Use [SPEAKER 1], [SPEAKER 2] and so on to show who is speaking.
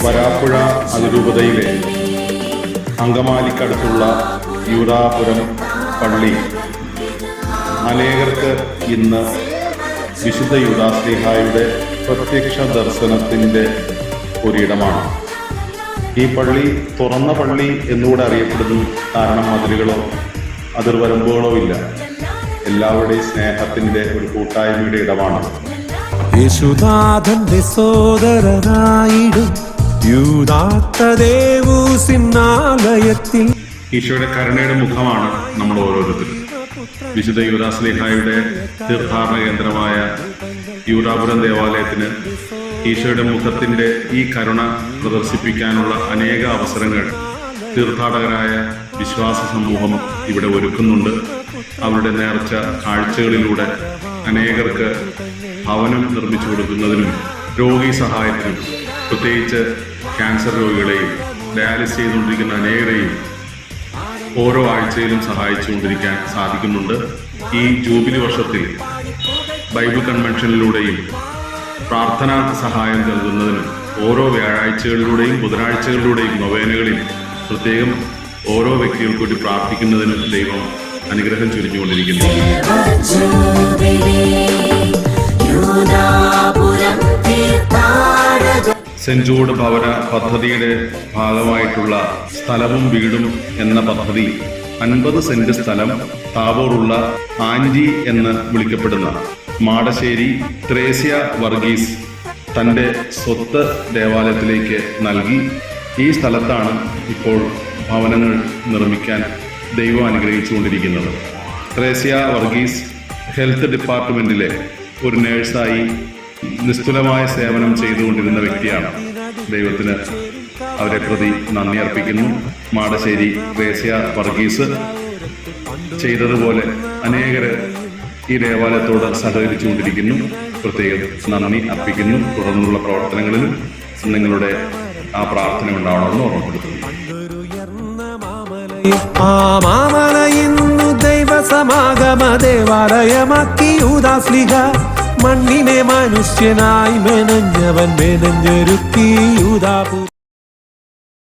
[SPEAKER 1] വരാപ്പുഴ അതിരൂപതയിലെ അങ്കമാലിക്കടുത്തുള്ള യൂദാപുരം പള്ളി അനേകർക്ക് ഇന്ന് വിശുദ്ധ യൂദാശ്ലീഹായുടെ പ്രത്യക്ഷ ദർശനത്തിൻ്റെ ഒരിടമാണ്. ഈ പള്ളി തുറന്ന പള്ളി എന്നുകൂടെ അറിയപ്പെടുന്നു. കാരണം മതിലുകളോ അതിർവരമ്പുകളോ ഇല്ല. എല്ലാവരുടെയും സ്നേഹത്തിൻ്റെ ഒരു കൂട്ടായ്മയുടെ ഇടമാണ്.
[SPEAKER 2] യേശുനാഥന്റെ സോദരനായിടും യൂദാത്തദേവൂസിന്നാലയത്തിൽ
[SPEAKER 1] ഈശോയുടെ കരുണയുടെ മുഖമാണ് നമ്മൾ ഓരോരുത്തരും. വിശുദ്ധ യൂദാശ്ലീഹായുടെ തീർത്ഥാടന കേന്ദ്രമായ യൂദാപുരം ദേവാലയത്തിന് ഈശോയുടെ മുഖത്തിൻ്റെ ഈ കരുണ പ്രദർശിപ്പിക്കാനുള്ള അനേക അവസരങ്ങൾ തീർത്ഥാടകരായ വിശ്വാസ സമൂഹം ഇവിടെ ഒരുക്കുന്നുണ്ട്. അവരുടെ നേർച്ച കാഴ്ചകളിലൂടെ അനേകർക്ക് ഭവനം നിർമ്മിച്ചു കൊടുക്കുന്നതിനും രോഗി സഹായത്തിനും, പ്രത്യേകിച്ച് ക്യാൻസർ രോഗികളെയും ഡയാലിസിസ് ചെയ്തുകൊണ്ടിരിക്കുന്ന അനേകരെയും ഓരോ ആഴ്ചയിലും സഹായിച്ചുകൊണ്ടിരിക്കാൻ സാധിക്കുന്നുണ്ട്. ഈ ജൂബിലി വർഷത്തിൽ ബൈബിൾ കൺവെൻഷനിലൂടെയും പ്രാർത്ഥനാ സഹായം നൽകുന്നതിനും ഓരോ വ്യാഴാഴ്ചകളിലൂടെയും ബുധനാഴ്ചകളിലൂടെയും നൊവേനകളിൽ പ്രത്യേകം ഓരോ വ്യക്തികൾക്ക് വേണ്ടി പ്രാർത്ഥിക്കുന്നതിനും ദൈവം അനുഗ്രഹം ചൊരിഞ്ഞുകൊണ്ടിരിക്കുന്നു. സെന്റ് ജൂഡ് ഭവന പദ്ധതിയുടെ ഭാഗമായിട്ടുള്ള സ്ഥലവും വീടും എന്ന പദ്ധതി 50 സെന്റ് സ്ഥലം താബോറുള്ള ആൻറ്റി എന്ന് വിളിക്കപ്പെടുന്ന മാടശ്ശേരി ത്രേസ്യ വർഗീസ് തൻ്റെ സ്വത്ത് ദേവാലയത്തിലേക്ക് നൽകി. ഈ സ്ഥലത്താണ് ഇപ്പോൾ ഭവനങ്ങൾ നിർമ്മിക്കാൻ ദൈവം അനുഗ്രഹിച്ചുകൊണ്ടിരിക്കുന്നത്. ത്രേസ്യ വർഗീസ് ഹെൽത്ത് ഡിപ്പാർട്ട്മെൻറ്റിലെ ഒരു നേഴ്സായി നിസ്തുലമായ സേവനം ചെയ്തുകൊണ്ടിരുന്ന വ്യക്തിയാണ്. ദൈവത്തിന് അവരെ പ്രതി നന്ദി അർപ്പിക്കുന്നു. മാടശ്ശേരി ത്രേസ്യ വർഗീസ് ചെയ്തതുപോലെ അനേകർ ഈ ദേവാലയത്തോട് സഹകരിച്ചുകൊണ്ടിരിക്കുന്നു. പ്രത്യേകം നന്ദി അർപ്പിക്കുന്നു. തുടർന്നുള്ള പ്രവർത്തനങ്ങളിലും നിങ്ങളുടെ ആ പ്രാർത്ഥന ഉണ്ടാവണമെന്ന് ഓർമ്മപ്പെടുത്തുന്നു.
[SPEAKER 2] ദൈവസമാഗമ ദേവാലയമാക്കി യൂദാശ്ലീഹ മണ്ണിനെ മനുഷ്യനായി മെനഞ്ഞവൻ മെനഞ്ഞൊരുക്കി യൂദാപുരം.